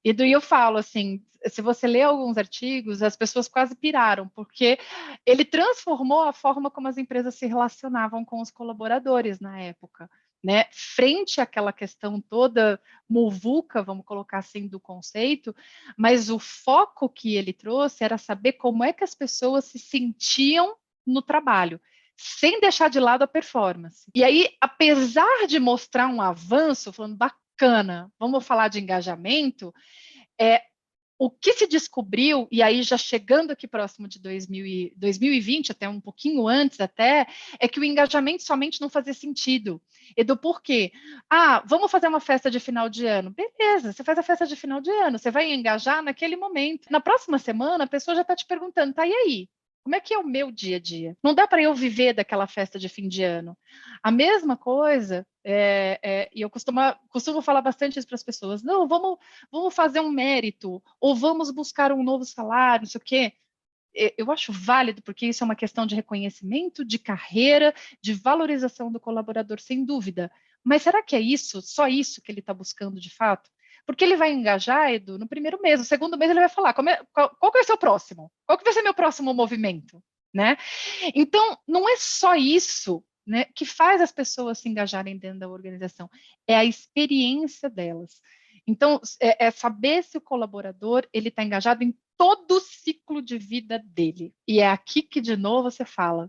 E daí eu falo assim, se você lê alguns artigos, as pessoas quase piraram, porque ele transformou a forma como as empresas se relacionavam com os colaboradores na época, né? Frente àquela questão toda muvuca, vamos colocar assim, do conceito, mas o foco que ele trouxe era saber como é que as pessoas se sentiam no trabalho. sem deixar de lado a performance. E aí, apesar de mostrar um avanço, falando bacana, vamos falar de engajamento, o que se descobriu, e aí já chegando aqui próximo de 2020, até um pouquinho antes até, é que o engajamento somente não fazia sentido. E do porquê? Vamos fazer uma festa de final de ano. Beleza, você faz a festa de final de ano, você vai engajar naquele momento. Na próxima semana, a pessoa já está te perguntando, tá, e aí? Como é que é o meu dia a dia? Não dá para eu viver daquela festa de fim de ano. A mesma coisa, e eu costumo falar bastante isso para as pessoas, não, vamos fazer um mérito, ou vamos buscar um novo salário, não sei o quê. Eu acho válido, porque isso é uma questão de reconhecimento, de carreira, de valorização do colaborador, sem dúvida. Mas será que é isso, só isso que ele está buscando de fato? Porque ele vai engajar, Edu, no primeiro mês, no segundo mês ele vai falar, qual que vai ser o próximo? Qual que vai ser meu próximo movimento? Né? Então, não é só isso, né, que faz as pessoas se engajarem dentro da organização, é a experiência delas. Então, é saber se o colaborador ele está engajado em todo o ciclo de vida dele. E é aqui que, de novo, você fala,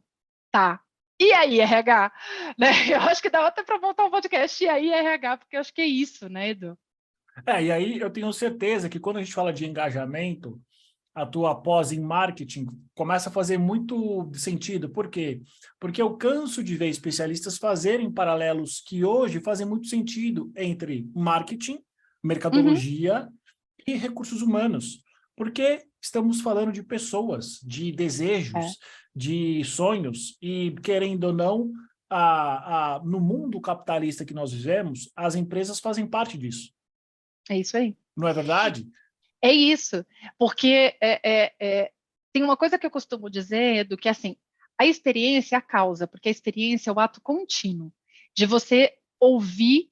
tá, e aí, RH? Né? Eu acho que dá até para montar um podcast, e aí, RH, porque eu acho que é isso, né, Edu? E aí eu tenho certeza que quando a gente fala de engajamento, a tua pós em marketing começa a fazer muito sentido. Por quê? Porque eu canso de ver especialistas fazerem paralelos que hoje fazem muito sentido entre marketing, Uhum. mercadologia e recursos humanos. Porque estamos falando de pessoas, de desejos, de sonhos, e querendo ou não, no mundo capitalista que nós vivemos, as empresas fazem parte disso. É isso aí. Não é verdade? É isso, porque tem uma coisa que eu costumo dizer, Edu, que assim, a experiência é a causa, porque a experiência é o ato contínuo de você ouvir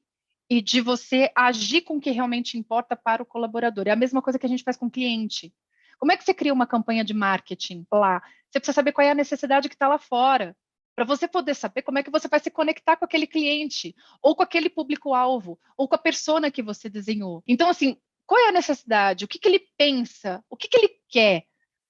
e de você agir com o que realmente importa para o colaborador. É a mesma coisa que a gente faz com o cliente. Como é que você cria uma campanha de marketing lá? Você precisa saber qual é a necessidade que está lá fora, para você poder saber como é que você vai se conectar com aquele cliente, ou com aquele público-alvo, ou com a persona que você desenhou. Então, assim, qual é a necessidade? O que ele pensa? O que ele quer?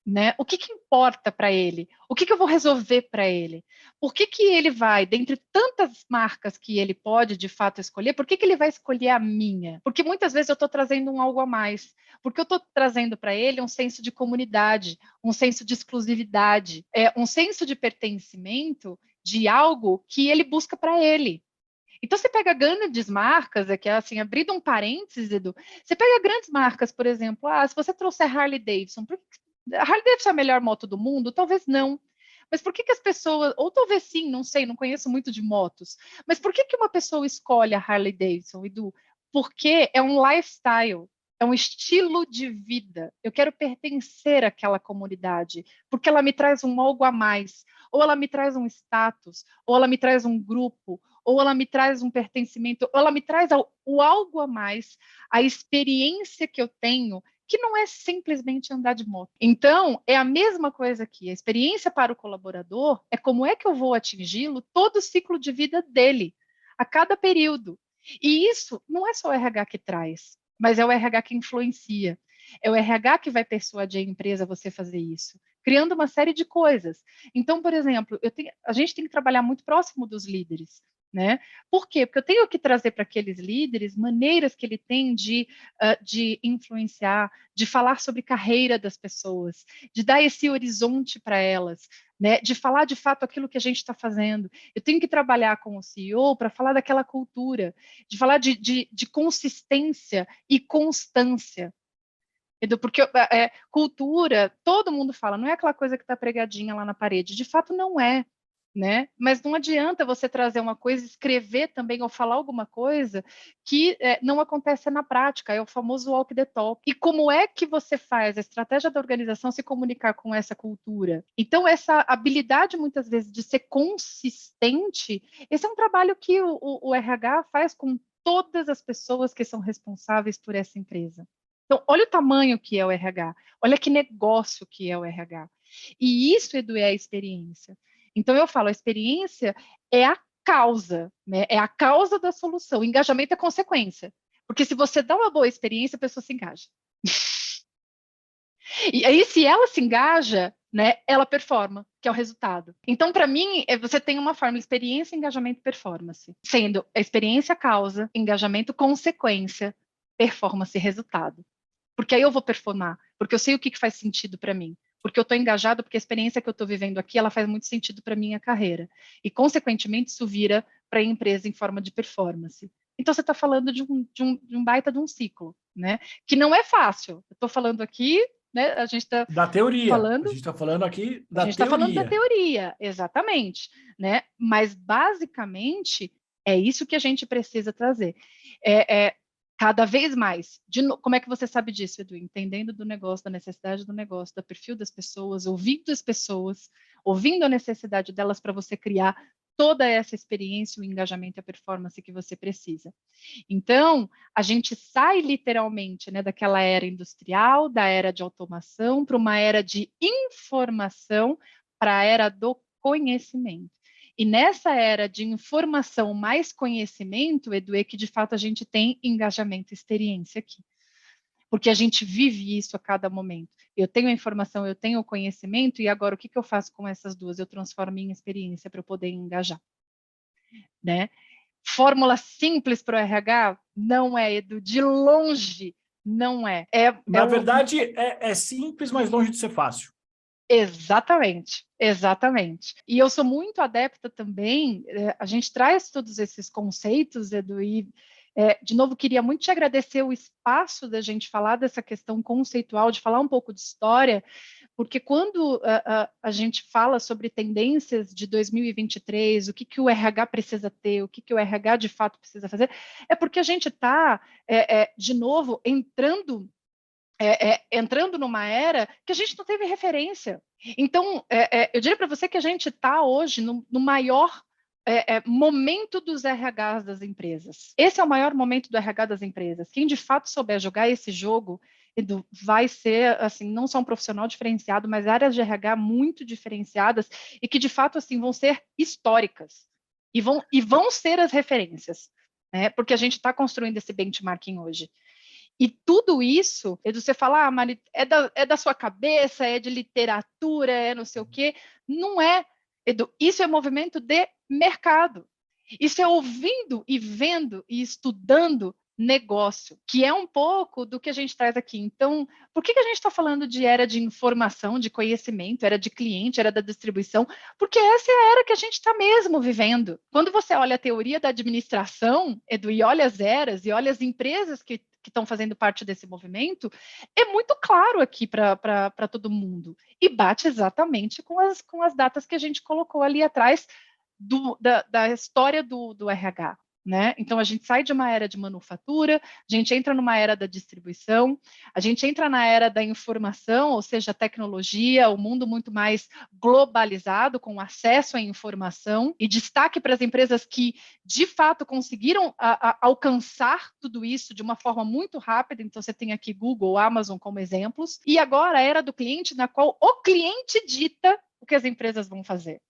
Né? O que importa para ele? O que eu vou resolver para ele? Por que ele vai, dentre tantas marcas que ele pode de fato escolher, por que ele vai escolher a minha? Porque muitas vezes eu estou trazendo um algo a mais, porque eu estou trazendo para ele um senso de comunidade, um senso de exclusividade, um senso de pertencimento de algo que ele busca para ele. Então, você pega grandes marcas, que é assim, abrindo um parênteses, Edu, você pega grandes marcas, por exemplo, se você trouxer Harley Davidson, a Harley Davidson é a melhor moto do mundo? Talvez não. Mas por que as pessoas, ou talvez sim, não sei, não conheço muito de motos, mas por que uma pessoa escolhe a Harley Davidson, Edu? Porque é um lifestyle, é um estilo de vida. Eu quero pertencer àquela comunidade, porque ela me traz um algo a mais, ou ela me traz um status, ou ela me traz um grupo, ou ela me traz um pertencimento, ou ela me traz o algo a mais, a experiência que eu tenho, que não é simplesmente andar de moto. Então, é a mesma coisa aqui. A experiência para o colaborador é como é que eu vou atingi-lo todo o ciclo de vida dele, a cada período. E isso não é só o RH que traz, mas é o RH que influencia. É o RH que vai persuadir a empresa a você fazer isso, criando uma série de coisas. Então, por exemplo, a gente tem que trabalhar muito próximo dos líderes. Né? Por quê? Porque eu tenho que trazer para aqueles líderes maneiras que ele tem de influenciar, de falar sobre carreira das pessoas, de dar esse horizonte para elas, né? De falar de fato aquilo que a gente está fazendo. Eu tenho que trabalhar com o CEO para falar daquela cultura, de falar de consistência e constância. Porque cultura, todo mundo fala, não é aquela coisa que está pregadinha lá na parede. De fato, não é. Né? Mas não adianta você trazer uma coisa, escrever também ou falar alguma coisa que não acontece na prática, é o famoso walk the talk. E como é que você faz a estratégia da organização se comunicar com essa cultura? Então, essa habilidade, muitas vezes, de ser consistente, esse é um trabalho que o RH faz com todas as pessoas que são responsáveis por essa empresa. Então, olha o tamanho que é o RH, olha que negócio que é o RH. E isso, Edu, é a experiência. Então, eu falo, a experiência é a causa, né? É a causa da solução. O engajamento é consequência. Porque se você dá uma boa experiência, a pessoa se engaja. E aí, se ela se engaja, né, ela performa, que é o resultado. Então, para mim, você tem uma fórmula: experiência, engajamento, performance. Sendo a experiência causa, engajamento consequência, performance resultado. Porque aí eu vou performar, porque eu sei o que faz sentido para mim, porque eu estou engajado, porque a experiência que eu estou vivendo aqui, ela faz muito sentido para minha carreira. E, consequentemente, isso vira para a empresa em forma de performance. Então, você está falando de um baita de um ciclo, né? Que não é fácil. Eu estou falando aqui, né? A gente está Da teoria. A falando gente está falando aqui a da gente está falando da teoria. teoria, exatamente, né? Mas basicamente é isso que a gente precisa trazer. Cada vez mais. Como é que você sabe disso, Edu? Entendendo do negócio, da necessidade do negócio, do perfil das pessoas, ouvindo as pessoas, ouvindo a necessidade delas para você criar toda essa experiência, o engajamento e a performance que você precisa. Então, a gente sai literalmente, né, daquela era industrial, da era de automação, para uma era de informação, para a era do conhecimento. E nessa era de informação mais conhecimento, Edu, é que de fato a gente tem engajamento e experiência aqui. Porque a gente vive isso a cada momento. Eu tenho a informação, eu tenho o conhecimento, e agora o que eu faço com essas duas? Eu transformo em experiência para eu poder engajar, né? Fórmula simples para o RH? Não é, Edu, de longe não é. Na verdade, é simples, mas longe de ser fácil. Exatamente, exatamente. E eu sou muito adepta também, a gente traz todos esses conceitos, Edu, e, de novo, queria muito te agradecer o espaço da gente falar dessa questão conceitual, de falar um pouco de história, porque quando a gente fala sobre tendências de 2023, o que o RH precisa ter, o que o RH de fato precisa fazer, é porque a gente está, de novo, entrando numa era que a gente não teve referência. Então, eu diria para você que a gente está hoje no maior momento dos RHs das empresas. Esse é o maior momento do RH das empresas. Quem de fato souber jogar esse jogo, Edu, vai ser, assim, não só um profissional diferenciado, mas áreas de RH muito diferenciadas e que de fato, assim, vão ser históricas e vão ser as referências, né? Porque a gente está construindo esse benchmarking hoje. E tudo isso, Edu, você fala, Mari, é da sua cabeça, é de literatura, é não sei o quê. Não é, Edu, isso é movimento de mercado. Isso é ouvindo e vendo e estudando negócio, que é um pouco do que a gente traz aqui. Então, por que a gente está falando de era de informação, de conhecimento, era de cliente, era da distribuição? Porque essa é a era que a gente está mesmo vivendo. Quando você olha a teoria da administração, Edu, e olha as eras, e olha as empresas que estão fazendo parte desse movimento, é muito claro aqui para todo mundo. E bate exatamente com as datas que a gente colocou ali atrás da história do RH. Né? Então, a gente sai de uma era de manufatura, a gente entra numa era da distribuição, a gente entra na era da informação, ou seja, a tecnologia, o mundo muito mais globalizado, com acesso à informação, e destaque para as empresas que, de fato, conseguiram alcançar tudo isso de uma forma muito rápida. Então, você tem aqui Google, Amazon como exemplos, e agora a era do cliente, na qual o cliente dita o que as empresas vão fazer.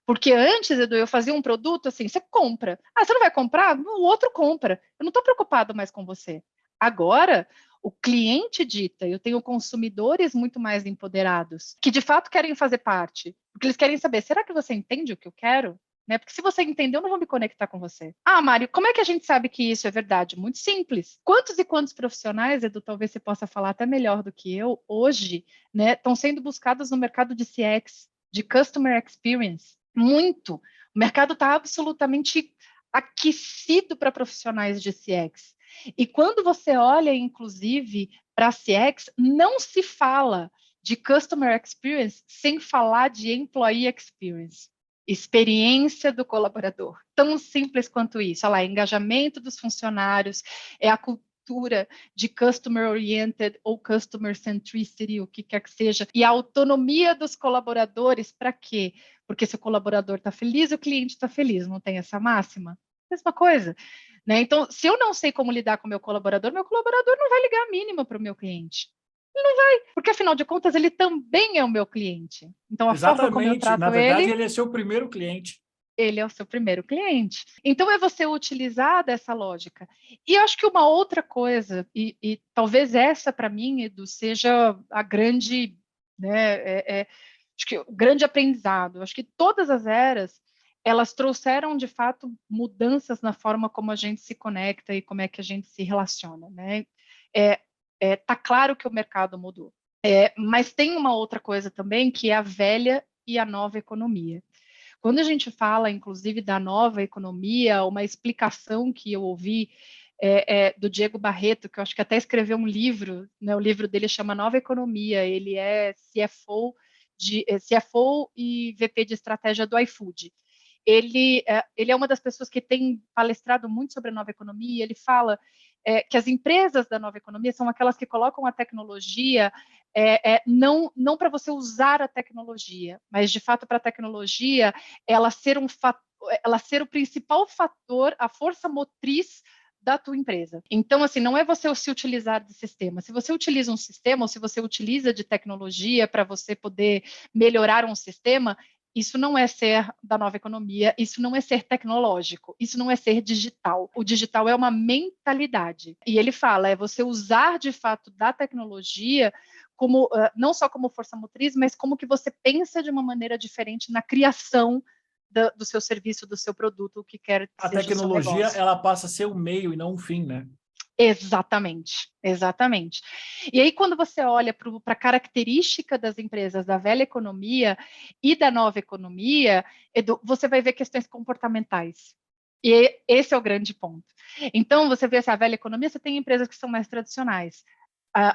Porque antes, Edu, eu fazia um produto assim, você compra. Ah, você não vai comprar? O outro compra. Eu não estou preocupado mais com você. Agora, o cliente dita, eu tenho consumidores muito mais empoderados, que de fato querem fazer parte. Porque eles querem saber, será que você entende o que eu quero? Né? Porque se você entender, eu não vou me conectar com você. Ah, Mário, como é que a gente sabe que isso é verdade? Muito simples. Quantos e quantos profissionais, Edu, talvez você possa falar até melhor do que eu, hoje, né, estão sendo buscados no mercado de CX, de Customer Experience? Muito. O mercado está absolutamente aquecido para profissionais de CX. E quando você olha, inclusive, para CX, não se fala de Customer Experience sem falar de Employee Experience. Experiência do colaborador. Tão simples quanto isso. Olha lá, engajamento dos funcionários, é a cultura de customer oriented ou customer centricity, o que quer que seja, e a autonomia dos colaboradores, para quê? Porque se o colaborador está feliz, o cliente está feliz, não tem essa máxima? Mesma coisa. Né? Então, se eu não sei como lidar com o meu colaborador não vai ligar a mínima para o meu cliente. Ele não vai, porque afinal de contas ele também é o meu cliente. Então, a forma como eu Exatamente. Na trato verdade, ele, ele é seu primeiro cliente. ele é o seu primeiro cliente. Então, é você utilizar dessa lógica. E eu acho que uma outra coisa, e talvez essa para mim, Edu, seja a grande, né, acho que o grande aprendizado, acho que todas as eras, elas trouxeram, de fato, mudanças na forma como a gente se conecta e como é que a gente se relaciona, né? Tá claro que o mercado mudou. Mas tem uma outra coisa também, que é a velha e a nova economia. Quando a gente fala, inclusive, da nova economia, uma explicação que eu ouvi do Diego Barreto, que eu acho que até escreveu um livro, né, o livro dele chama Nova Economia, ele é CFO e VP de estratégia do iFood. Ele é uma das pessoas que tem palestrado muito sobre a nova economia, e ele fala que as empresas da nova economia são aquelas que colocam a tecnologia não para você usar a tecnologia, mas de fato para a tecnologia ela ser o principal fator, a força motriz da tua empresa. Então, assim, não é você se utilizar de sistema. Se você utiliza um sistema ou se você utiliza de tecnologia para você poder melhorar um sistema, isso não é ser da nova economia, isso não é ser tecnológico, isso não é ser digital. O digital é uma mentalidade. E ele fala, é você usar de fato da tecnologia como não só como força motriz, mas como que você pensa de uma maneira diferente na criação do seu serviço, do seu produto, o que quer que A seja o seu tecnologia, negócio. ela passa a ser um meio e não um fim, né? Exatamente, exatamente. E aí, quando você olha para a característica das empresas da velha economia e da nova economia, Edu, você vai ver questões comportamentais. E esse é o grande ponto. Então, você vê essa velha economia, você tem empresas que são mais tradicionais.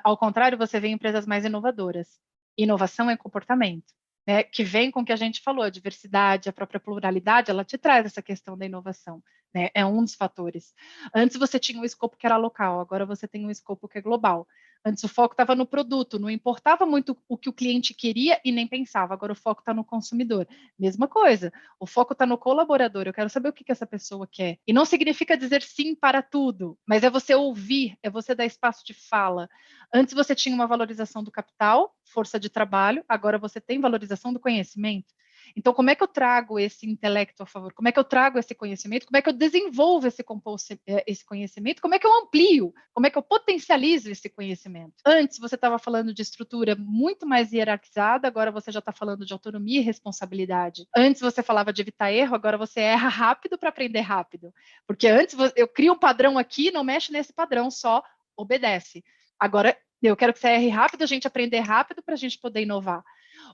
Ao contrário, você vê empresas mais inovadoras. Inovação é comportamento. Né, que vem com o que a gente falou, a diversidade, a própria pluralidade, ela te traz essa questão da inovação, né, é um dos fatores. Antes você tinha um escopo que era local, agora você tem um escopo que é global. Antes o foco estava no produto, não importava muito o que o cliente queria e nem pensava, agora o foco está no consumidor. Mesma coisa, o foco está no colaborador, eu quero saber o que essa pessoa quer. E não significa dizer sim para tudo, mas é você ouvir, é você dar espaço de fala. Antes você tinha uma valorização do capital, força de trabalho, agora você tem valorização do conhecimento. Então, como é que eu trago esse intelecto a favor? Como é que eu trago esse conhecimento? Como é que eu desenvolvo esse conhecimento? Como é que eu amplio? Como é que eu potencializo esse conhecimento? Antes, você estava falando de estrutura muito mais hierarquizada, agora você já está falando de autonomia e responsabilidade. Antes, você falava de evitar erro, agora você erra rápido para aprender rápido. Porque antes, eu crio um padrão aqui, não mexe nesse padrão, só obedece. Agora, eu quero que você erre rápido, a gente aprender rápido para a gente poder inovar.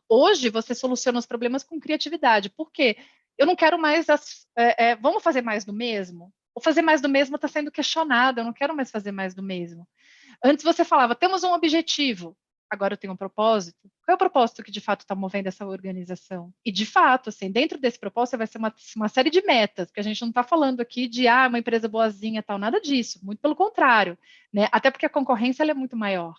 Hoje, você soluciona os problemas com criatividade. Por quê? Eu não quero mais... vamos fazer mais do mesmo? O fazer mais do mesmo está sendo questionado, eu não quero mais fazer mais do mesmo. Antes você falava, temos um objetivo, agora eu tenho um propósito. Qual é o propósito que de fato está movendo essa organização? E de fato, assim, dentro desse propósito vai ser uma série de metas, porque a gente não está falando aqui de uma empresa boazinha tal, nada disso, muito pelo contrário, né? Até porque a concorrência é muito maior.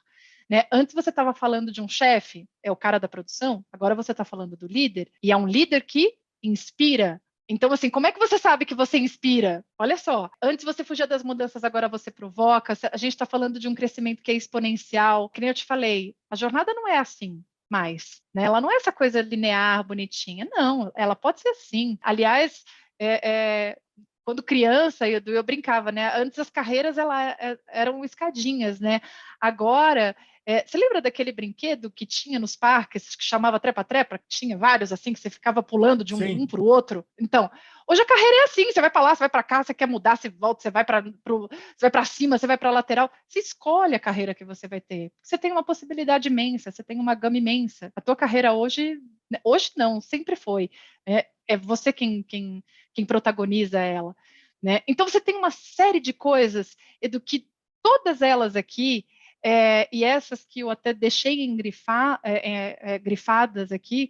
Né? Antes você estava falando de um chefe, é o cara da produção, agora você está falando do líder, e é um líder que inspira. Então, assim, como é que você sabe que você inspira? Olha só, antes você fugia das mudanças, agora você provoca. A gente está falando de um crescimento que é exponencial. Que nem eu te falei, a jornada não é assim mais, né? Ela não é essa coisa linear, bonitinha. Não, ela pode ser assim. Aliás, quando criança, eu brincava, né? Antes as carreiras eram escadinhas, né? Agora, você lembra daquele brinquedo que tinha nos parques, que chamava trepa-trepa? Que tinha vários, assim, que você ficava pulando de um para o outro? Então, hoje a carreira é assim, você vai para lá, você vai para cá, você quer mudar, você volta, você vai para cima, você vai para a lateral. Você escolhe a carreira que você vai ter. Você tem uma possibilidade imensa, você tem uma gama imensa. A tua carreira hoje não, sempre foi. É você quem protagoniza ela. Né? Então, você tem uma série de coisas, Edu, que todas elas aqui, e essas que eu até deixei grifadas aqui,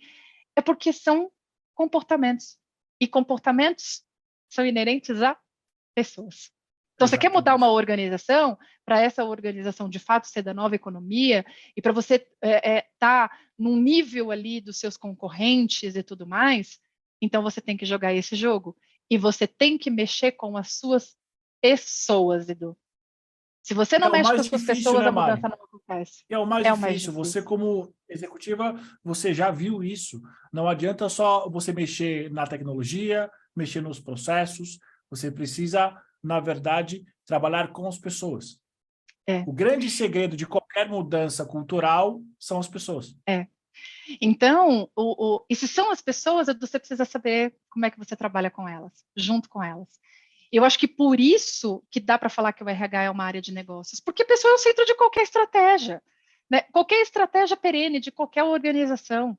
é porque são comportamentos. E comportamentos são inerentes a pessoas. Então, você quer mudar uma organização, para essa organização de fato ser da nova economia, e para você estar num nível ali dos seus concorrentes e tudo mais, então você tem que jogar esse jogo. E você tem que mexer com as suas pessoas, Edu. Se você não mexe com as suas pessoas, né, a Mari? mudança não acontece. É o mais É o mais difícil. Você, difícil. como executiva, você já viu isso. Não adianta só você mexer na tecnologia, mexer nos processos. Você precisa, na verdade, trabalhar com as pessoas. O grande segredo de qualquer mudança cultural são as pessoas. Então, e se são as pessoas, você precisa saber como é que você trabalha com elas, junto com elas. Eu acho que por isso que dá para falar que o RH é uma área de negócios, porque a pessoa é o centro de qualquer estratégia, né? Qualquer estratégia perene de qualquer organização.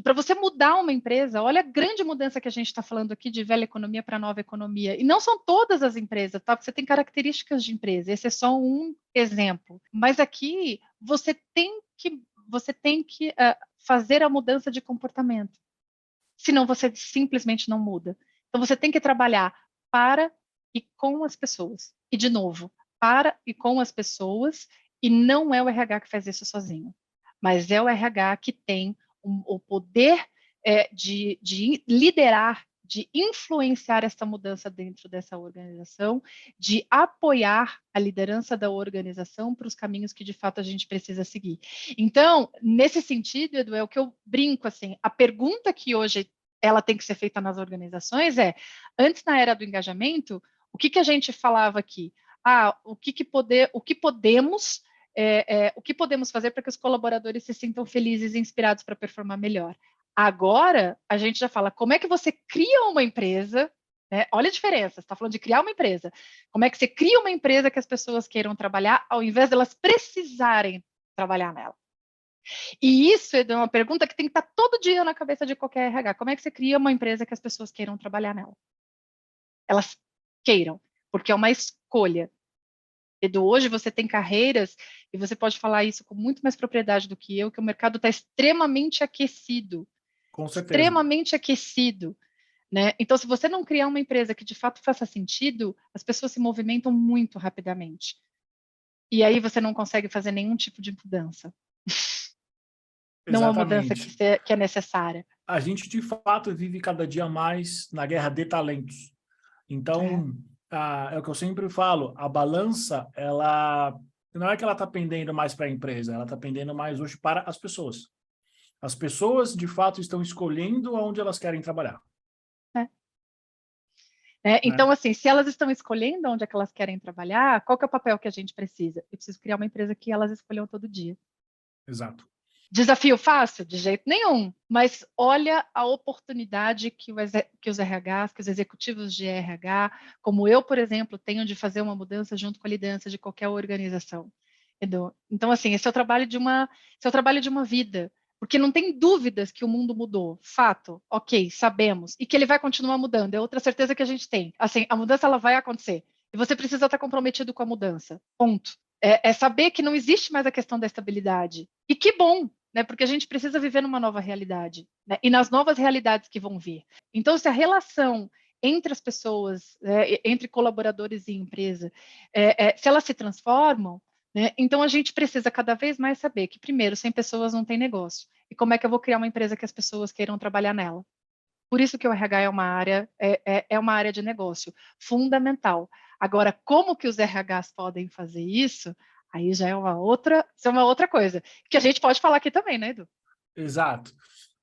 Para você mudar uma empresa, olha a grande mudança que a gente está falando aqui de velha economia para nova economia. E não são todas as empresas, tá? Você tem características de empresa, esse é só um exemplo. Mas aqui você tem que fazer a mudança de comportamento. Senão você simplesmente não muda. Então você tem que trabalhar para e com as pessoas. E, de novo, para e com as pessoas, e não é o RH que faz isso sozinho, mas é o RH que tem o poder de liderar, de influenciar essa mudança dentro dessa organização, de apoiar a liderança da organização para os caminhos que, de fato, a gente precisa seguir. Então, nesse sentido, Edu, é o que eu brinco, assim, a pergunta que hoje ela tem que ser feita nas organizações antes na era do engajamento, o que a gente falava aqui? O que podemos fazer para que os colaboradores se sintam felizes e inspirados para performar melhor? Agora, a gente já fala como é que você cria uma empresa, né? Olha a diferença, você está falando de criar uma empresa. Como é que você cria uma empresa que as pessoas queiram trabalhar, ao invés de elas precisarem trabalhar nela? E isso é uma pergunta que tem que estar todo dia na cabeça de qualquer RH. Como é que você cria uma empresa que as pessoas queiram trabalhar nela? Elas queiram, porque é uma escolha. Edu, hoje você tem carreiras, e você pode falar isso com muito mais propriedade do que eu, que o mercado está extremamente aquecido. Com certeza. Extremamente aquecido. Né? Então, se você não criar uma empresa que de fato faça sentido, as pessoas se movimentam muito rapidamente. E aí você não consegue fazer nenhum tipo de mudança. Não a mudança Exatamente. que é necessária. A gente, de fato, vive cada dia mais na guerra de talentos. Então, é o que eu sempre falo, a balança, ela não é que ela está pendendo mais para a empresa, ela está pendendo mais hoje para as pessoas. As pessoas, de fato, estão escolhendo onde elas querem trabalhar. Então, assim, se elas estão escolhendo onde é que elas querem trabalhar, qual que é o papel que a gente precisa? Eu preciso criar uma empresa que elas escolham todo dia. Exato. Desafio fácil? De jeito nenhum. Mas olha a oportunidade que os RHs, que os executivos de RH, como eu, por exemplo, tenho de fazer uma mudança junto com a liderança de qualquer organização. Edu. Então, assim, esse é o trabalho de uma vida. Porque não tem dúvidas que o mundo mudou. Fato, ok, sabemos. E que ele vai continuar mudando. É outra certeza que a gente tem. Assim, a mudança ela vai acontecer. E você precisa estar comprometido com a mudança. Ponto. É saber que não existe mais a questão da estabilidade. E que bom, né? Porque a gente precisa viver numa nova realidade, né? E nas novas realidades que vão vir. Então, se a relação entre as pessoas, entre colaboradores e empresa, se elas se transformam, né? Então a gente precisa cada vez mais saber que, primeiro, sem pessoas não tem negócio. E como é que eu vou criar uma empresa que as pessoas queiram trabalhar nela? Por isso que o RH é uma área de negócio fundamental. Agora, como que os RHs podem fazer isso? Aí já isso é uma outra coisa, que a gente pode falar aqui também, né, Edu? Exato.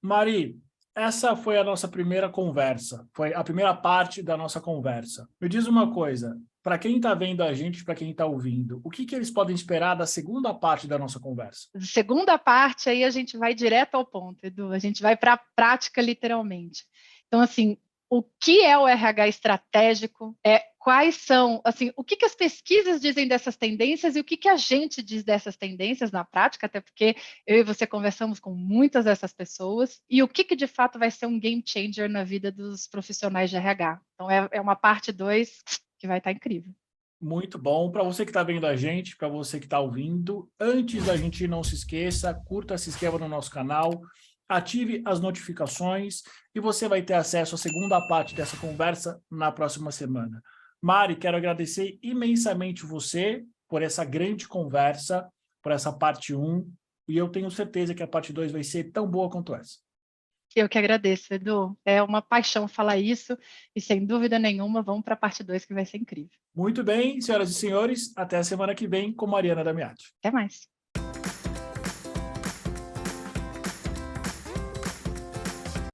Mari, essa foi a nossa primeira conversa, foi a primeira parte da nossa conversa. Me diz uma coisa, para quem está vendo a gente, para quem está ouvindo, o que eles podem esperar da segunda parte da nossa conversa? Segunda parte, aí a gente vai direto ao ponto, Edu, a gente vai para a prática, literalmente. Então, assim, o que é o RH estratégico? Quais são, assim, o que as pesquisas dizem dessas tendências e o que a gente diz dessas tendências na prática, até porque eu e você conversamos com muitas dessas pessoas, e o que de fato vai ser um game changer na vida dos profissionais de RH. Então, é uma parte 2 que vai estar incrível. Muito bom. Para você que está vendo a gente, para você que está ouvindo, antes da gente ir, não se esqueça, curta, se inscreva no nosso canal, ative as notificações e você vai ter acesso à segunda parte dessa conversa na próxima semana. Mari, quero agradecer imensamente você por essa grande conversa, por essa parte 1, e eu tenho certeza que a parte 2 vai ser tão boa quanto essa. Eu que agradeço, Edu. É uma paixão falar isso e, sem dúvida nenhuma, vamos para a parte 2 que vai ser incrível. Muito bem, senhoras e senhores, até a semana que vem com Mariana Damiati. Até mais.